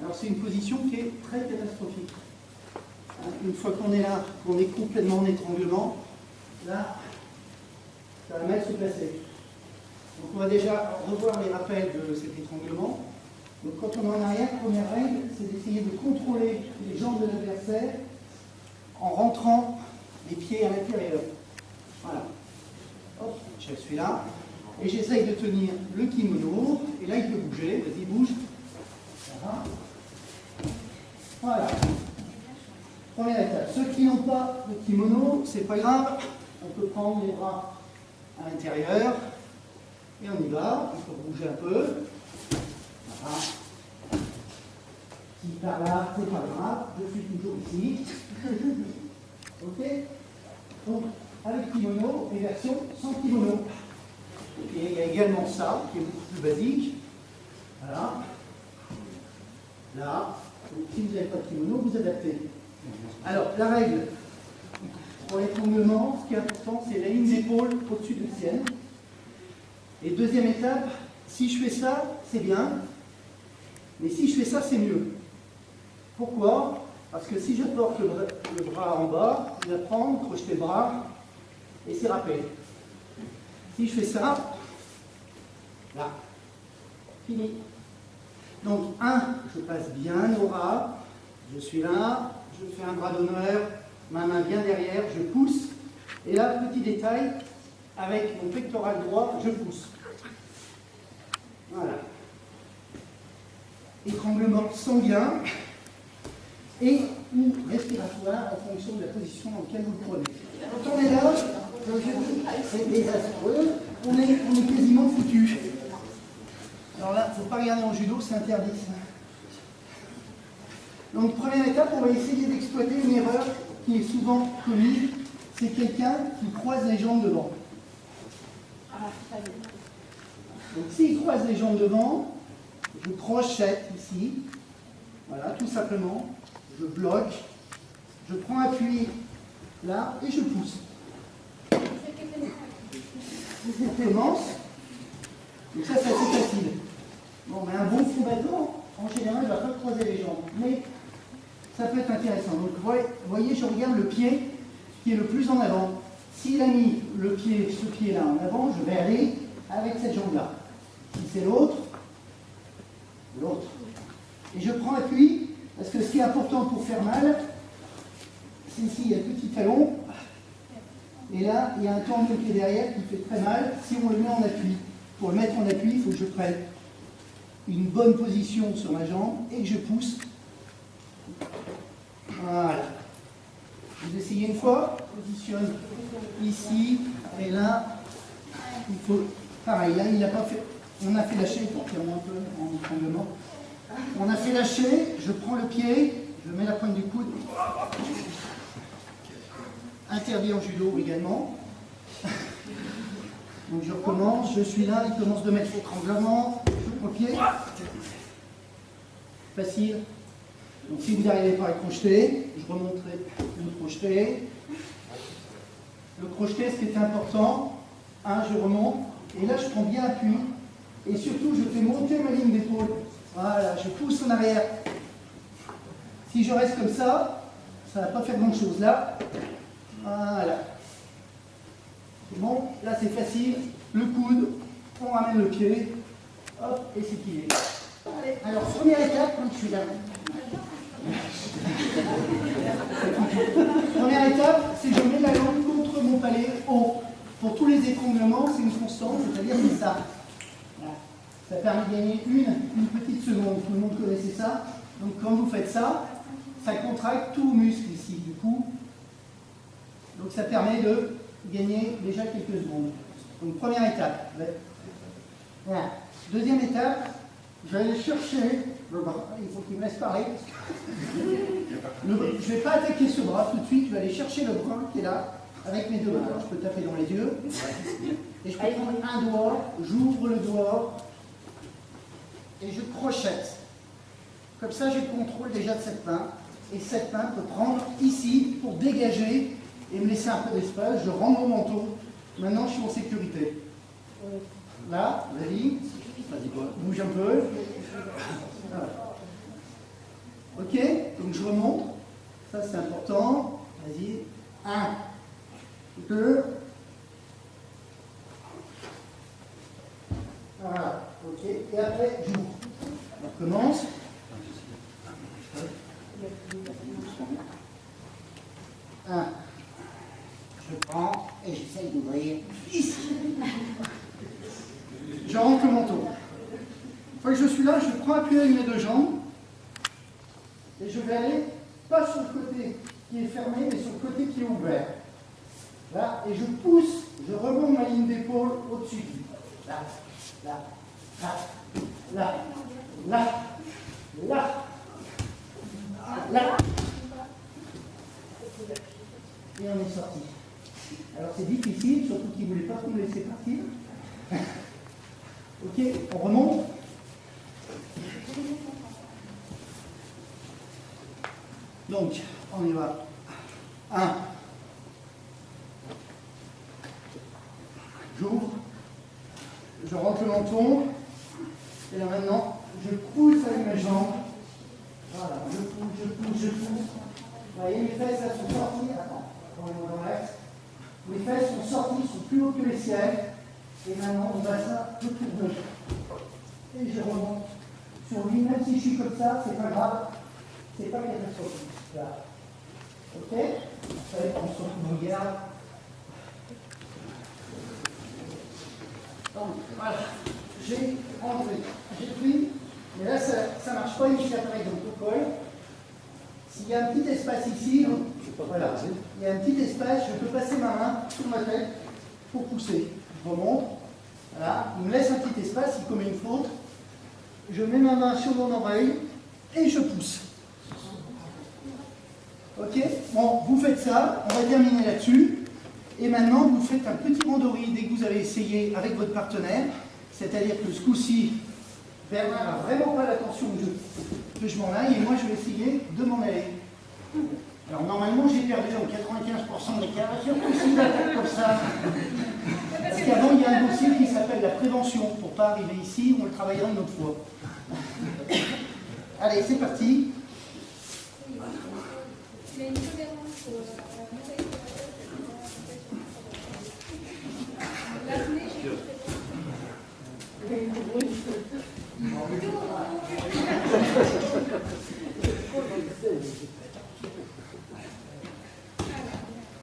Alors c'est une position qui est très catastrophique. Une fois qu'on est là, qu'on est complètement en étranglement, là, ça va mal se placer. Donc on va déjà revoir les rappels de cet étranglement. Donc quand on est en arrière, première règle, c'est d'essayer de contrôler les jambes de l'adversaire en rentrant les pieds à l'intérieur. Voilà. Hop, je suis là. Et j'essaye de tenir le kimono. Et là, il peut bouger. Vas-y, bouge. Voilà. Première étape. Ceux qui n'ont pas de kimono, c'est pas grave. On peut prendre les bras à l'intérieur. Et on y va. Il faut bouger un peu. Voilà. Si par là, c'est pas grave. Je suis toujours ici. Ok. Donc, avec kimono et version sans kimono. Et il y a également ça, qui est beaucoup plus basique. Voilà. Là. Donc, si vous n'avez pas de kimono, vous adaptez. Alors, la règle pour l'étranglement, ce qui est important, c'est la ligne d'épaule au-dessus de la sienne. Et deuxième étape, si je fais ça, c'est bien. Mais si je fais ça, c'est mieux. Pourquoi? Parce que si je porte le bras en bas, je vais prendre, crocheter le bras, et c'est râpé. Si je fais ça, là, fini. Donc, je passe bien au ras, je suis là, je fais un bras d'honneur, ma main bien derrière, je pousse, et là, petit détail, avec mon pectoral droit, je pousse. Voilà. Étranglement sanguin et ou respiratoire en fonction de la position dans laquelle vous le prenez. Quand on est là, c'est désastreux, on est quasiment foutu. Alors là, il ne faut pas regarder en judo, c'est interdit. Donc, première étape, on va essayer d'exploiter une erreur qui est souvent commise, c'est quelqu'un qui croise les jambes devant. Donc, s'il croise les jambes devant, je crochette ici, voilà, tout simplement, je bloque, je prends appui là et je pousse. On commence, donc ça c'est assez facile. Bon, mais un bon combattant, en général, ne va pas croiser les jambes, mais ça peut être intéressant. Donc, vous voyez, je regarde le pied qui est le plus en avant. S'il a mis ce pied-là en avant, je vais aller avec cette jambe-là. Si c'est l'autre. Et je prends appui, parce que ce qui est important pour faire mal, c'est ici, il y a le petit talon, et là, il y a un tendon qui est derrière qui fait très mal si on le met en appui. Pour le mettre en appui, il faut que je prenne une bonne position sur ma jambe et que je pousse. Voilà. Vous essayez une fois, positionne ici, et là, il faut, pareil, là, il n'a pas fait, on a fait lâcher, pour qu'il y ait un peu en étranglement. On a fait lâcher, je prends le pied, je mets la pointe du coude. Interdit en judo également. Donc je recommence, je suis là, il commence de mettre l'étranglement, je prends le pied. Facile. Donc si vous n'arrivez pas à le crocheter, je remonterai le crocheter. Le crocheter, ce qui est important, je remonte, et là je prends bien appui, et surtout je fais monter ma ligne d'épaule. Voilà, je pousse en arrière. Si je reste comme ça ne va pas faire grand chose. Là, voilà. C'est bon, là c'est facile. Le coude, on ramène le pied, hop, et c'est plié. Alors, première étape, quand je suis là. Première étape, c'est que je mets la langue contre mon palais haut. Pour tous les étranglements, c'est une constante, c'est-à-dire c'est ça. Voilà. Ça permet de gagner une petite seconde. Tout le monde connaissait ça. Donc quand vous faites ça, ça contracte tout muscle ici, du coup. Donc ça permet de gagner déjà quelques secondes. Donc première étape. Voilà. Deuxième étape, je vais aller chercher le bras. Il faut qu'il me laisse parler. Je ne vais pas attaquer ce bras tout de suite, je vais aller chercher le bras qui est là, avec mes deux mains. Alors, je peux taper dans les yeux. Et je peux prendre un doigt, j'ouvre le doigt, et je crochette. Comme ça, j'ai le contrôle déjà de cette main. Et cette main peut prendre ici pour dégager et me laisser un peu d'espace. Je rentre mon manteau. Maintenant, je suis en sécurité. Là, vas-y, bouge un peu. Voilà. Donc je remonte. Ça c'est important. Vas-y. 1, 2. Voilà. Ok. Et après, j'ouvre. On recommence. 1. Je prends et j'essaye d'ouvrir ici. Je rentre le menton. Une fois que je suis là, je prends appui avec mes deux jambes et je vais aller pas sur le côté qui est fermé, mais sur le côté qui est ouvert. Là, et je pousse, je remonte ma ligne d'épaule au-dessus. Là, là, là, là, là, là, là. Et on est sorti. Alors c'est difficile, surtout qu'ils ne voulaient pas qu'on me laisse partir. Ok, on remonte. Donc, on y va. 1. J'ouvre. Je rentre le menton. Et là maintenant, je pousse avec mes jambes. Voilà, je pousse. Vous voyez, mes fesses là sont sorties. Attends, on reste. Les fesses sont sorties, sont plus hautes que les siennes. Et maintenant, on va ça, je tourne. Et je remonte sur lui, même si je suis comme ça, c'est pas grave. C'est pas catastrophique. Là. Ok? Après, on se regarde. Donc, voilà. J'ai enlevé. J'ai pris. Mais là, ça ne marche pas ici après, donc au col. S'il y a un petit espace ici, voilà. Il y a un petit espace, je peux passer ma main sur ma tête pour pousser. Je remonte. Voilà. Il me laisse un petit espace, il commet une faute. Je mets ma main sur mon oreille et je pousse. Ok? Bon, vous faites ça, on va terminer là-dessus. Et maintenant, vous faites un petit randori dès que vous avez essayé avec votre partenaire. C'est-à-dire que ce coup-ci, Bernard n'a vraiment pas l'attention que je m'en aille et moi je vais essayer de m'en aller. Alors normalement j'ai perdu en 95% des cas, surtout si j'attaque comme ça. Parce qu'avant il y a un dossier qui s'appelle la prévention, pour ne pas arriver ici, on le travaillera une autre fois. Allez, c'est parti. Il y a une tolérance